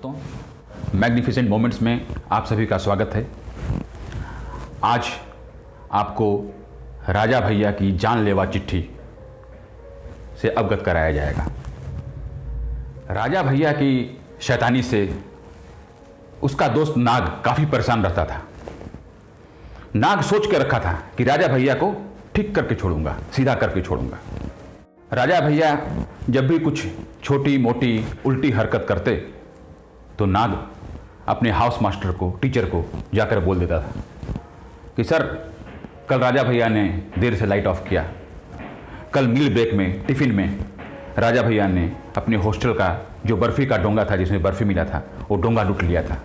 दोस्तों, magnificent moments में आप सभी का स्वागत है। आज आपको राजा भैया की जानलेवा चिट्ठी से अवगत कराया जाएगा। राजा भैया की शैतानी से उसका दोस्त नाग काफ़ी परेशान रहता था। नाग सोच के रखा था कि राजा भैया को ठीक करके छोड़ूंगा, सीधा करके छोड़ूंगा। राजा भैया जब भी कुछ छोटी मोटी उल्टी हरकत करते तो नाग अपने हाउस मास्टर को, टीचर को जाकर बोल देता था कि सर, कल राजा भैया ने देर से लाइट ऑफ किया। कल मील ब्रेक में टिफ़िन में राजा भैया ने अपने हॉस्टल का जो बर्फ़ी का डोंगा था, जिसमें बर्फ़ी मिला था, वो डोंगा लूट लिया था।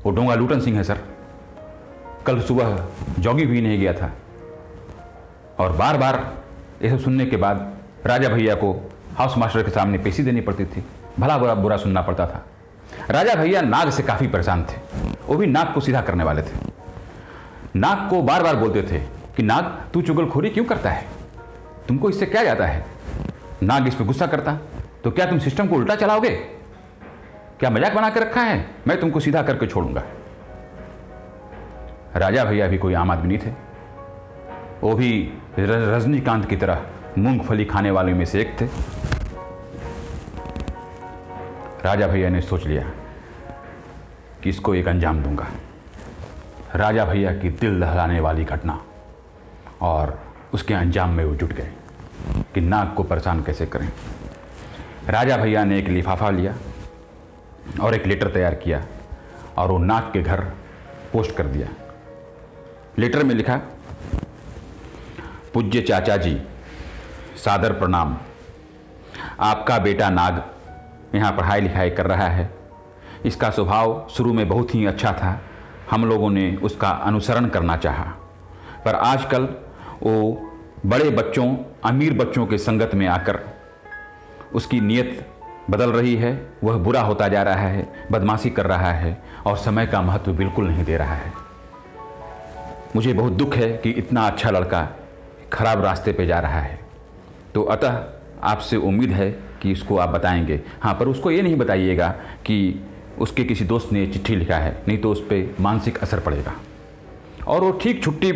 वो डोंगा लूटन सिंह है सर। कल सुबह जॉगिंग भी नहीं गया था। और बार बार ये सब सुनने के बाद राजा भैया को हाउस मास्टर के सामने पेशी देनी पड़ती थी, भला बुरा सुनना पड़ता था। राजा भैया नाग से काफ़ी परेशान थे। वो भी नाग को सीधा करने वाले थे। नाग को बार बार बोलते थे कि नाग, तू चुगलखोरी क्यों करता है? तुमको इससे क्या जाता है? नाग इस पर गुस्सा करता, तो क्या तुम सिस्टम को उल्टा चलाओगे? क्या मजाक बना के रखा है? मैं तुमको सीधा करके छोड़ूंगा। राजा भैया भी कोई आम आदमी नहीं थे। वो भी रजनीकांत की तरह मूंगफली खाने वाले में से एक थे। राजा भैया ने सोच लिया कि इसको एक अंजाम दूंगा। राजा भैया की दिल दहलाने वाली घटना, और उसके अंजाम में वो जुट गए कि नाग को परेशान कैसे करें। राजा भैया ने एक लिफाफा लिया और एक लेटर तैयार किया और वो नाग के घर पोस्ट कर दिया। लेटर में लिखा, पूज्य चाचा जी, सादर प्रणाम। आपका बेटा नाग यहाँ पढ़ाई लिखाई कर रहा है। इसका स्वभाव शुरू में बहुत ही अच्छा था। हम लोगों ने उसका अनुसरण करना चाहा, पर आजकल वो बड़े बच्चों, अमीर बच्चों के संगत में आकर उसकी नीयत बदल रही है। वह बुरा होता जा रहा है, बदमाशी कर रहा है और समय का महत्व बिल्कुल नहीं दे रहा है। मुझे बहुत दुख है कि इतना अच्छा लड़का खराब रास्ते पे जा रहा है। तो अतः आपसे उम्मीद है कि इसको आप बताएंगे। हाँ, पर उसको ये नहीं बताइएगा कि उसके किसी दोस्त ने चिट्ठी लिखा है, नहीं तो उस पर मानसिक असर पड़ेगा। और वो ठीक छुट्टी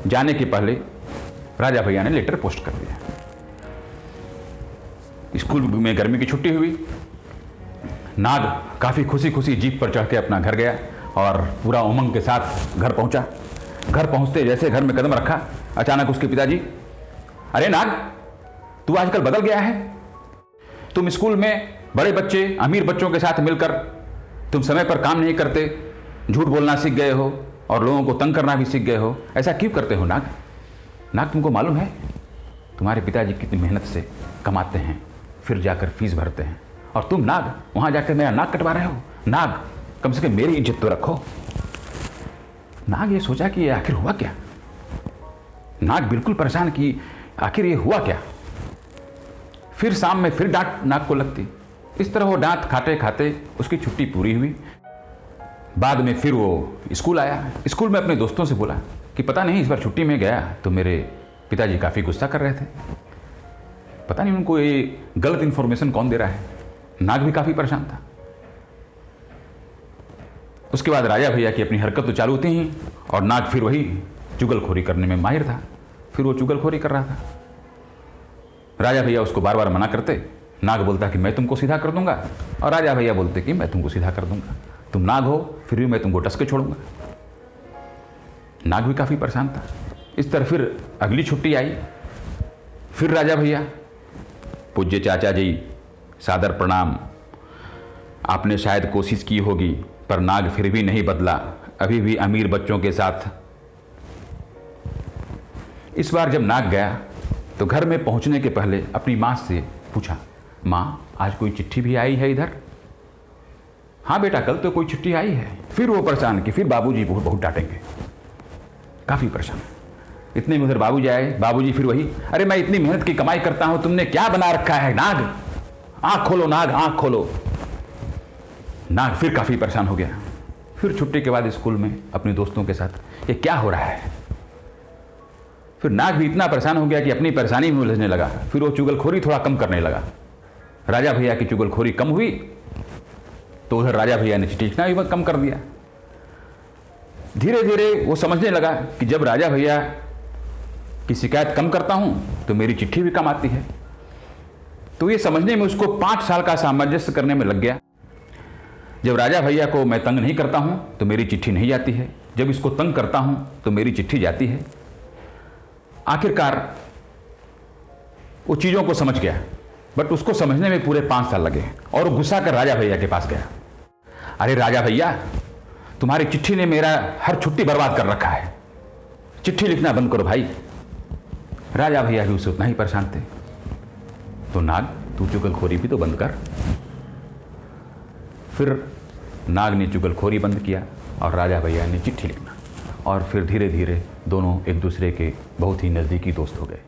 जाने के पहले राजा भैया ने लेटर पोस्ट कर दिया। स्कूल में गर्मी की छुट्टी हुई। नाग काफ़ी खुशी खुशी जीप पर चढ़ के अपना घर गया और पूरा उमंग के साथ घर पहुंचा। घर पहुंचते जैसे घर में कदम रखा, अचानक उसके पिताजी, अरे नाग, तू आजकल बदल गया है। तुम स्कूल में बड़े बच्चे, अमीर बच्चों के साथ मिलकर तुम समय पर काम नहीं करते, झूठ बोलना सीख गए हो और लोगों को तंग करना भी सीख गए हो। ऐसा क्यों करते हो नाग? नाग, तुमको मालूम है तुम्हारे पिताजी कितनी मेहनत से कमाते हैं, फिर जाकर फीस भरते हैं, और तुम नाग वहाँ जाकर मेरा नाक कटवा रहे हो। नाग, कम से कम मेरी इज्जत तो रखो। नाग ये सोचा कि ये आखिर हुआ क्या। नाग बिल्कुल परेशान कि आखिर ये हुआ क्या। फिर शाम में फिर डांट नाग को लगती। इस तरह वो डांट खाते खाते उसकी छुट्टी पूरी हुई। बाद में फिर वो स्कूल आया। स्कूल में अपने दोस्तों से बोला कि पता नहीं, इस बार छुट्टी में गया तो मेरे पिताजी काफ़ी गुस्सा कर रहे थे। पता नहीं उनको ये गलत इन्फॉर्मेशन कौन दे रहा है। नाग भी काफ़ी परेशान था। उसके बाद राजा भैया की अपनी हरकत तो चालू होती ही, और नाग फिर वही चुगलखोरी करने में माहिर था। फिर वो चुगलखोरी कर रहा था। राजा भैया उसको बार बार मना करते। नाग बोलता कि मैं तुमको सीधा कर दूंगा, और राजा भैया बोलते कि मैं तुमको सीधा कर दूंगा। तुम नाग हो, फिर भी मैं तुमको डस के छोड़ूंगा। नाग भी काफ़ी परेशान था। इस तरह फिर अगली छुट्टी आई। फिर राजा भैया, पूज्य चाचा जी, सादर प्रणाम। आपने शायद कोशिश की होगी, पर नाग फिर भी नहीं बदला, अभी भी अमीर बच्चों के साथ। इस बार जब नाग गया तो घर में पहुंचने के पहले अपनी माँ से पूछा, माँ, आज कोई चिट्ठी भी आई है इधर? हाँ बेटा, कल तो कोई चिट्ठी आई है। फिर वो परेशान कि फिर बाबूजी बहुत डांटेंगे। काफ़ी परेशान। इतने में उधर बाबूजी आए। बाबूजी फिर वही, अरे मैं इतनी मेहनत की कमाई करता हूँ, तुमने क्या बना रखा है नाग? आँख खोलो नाग, आँख खोलो। नाग फिर काफ़ी परेशान हो गया। फिर छुट्टी के बाद स्कूल में अपने दोस्तों के साथ, ये क्या हो रहा है? फिर नाग भी इतना परेशान हो गया कि अपनी परेशानी में उलझने लगा। फिर वो चुगलखोरी थोड़ा कम करने लगा। राजा भैया की चुगलखोरी कम हुई तो उधर राजा भैया ने चिट्ठी लिखना भी कम कर दिया। धीरे धीरे वो समझने लगा कि जब राजा भैया की शिकायत कम करता हूँ तो मेरी चिट्ठी भी कम आती है। तो ये समझने में उसको 5 साल का सामंजस्य करने में लग गया। जब राजा भैया को मैं तंग नहीं करता हूँ तो मेरी चिट्ठी नहीं जाती है, जब इसको तंग करता हूँ तो मेरी चिट्ठी जाती है। आखिरकार वो चीज़ों को समझ गया, बट उसको समझने में पूरे 5 साल लगे और वो गुस्सा कर राजा भैया के पास गया। अरे राजा भैया, तुम्हारी चिट्ठी ने मेरा हर छुट्टी बर्बाद कर रखा है, चिट्ठी लिखना बंद करो भाई। राजा भैया भी उससे उतना ही परेशान थे। तो नाग, तू चुगलखोरी भी तो बंद कर। फिर नाग ने चुगलखोरी बंद किया और राजा भैया ने चिट्ठी लिखना, और फिर धीरे धीरे दोनों एक दूसरे के बहुत ही नज़दीकी दोस्त हो गए।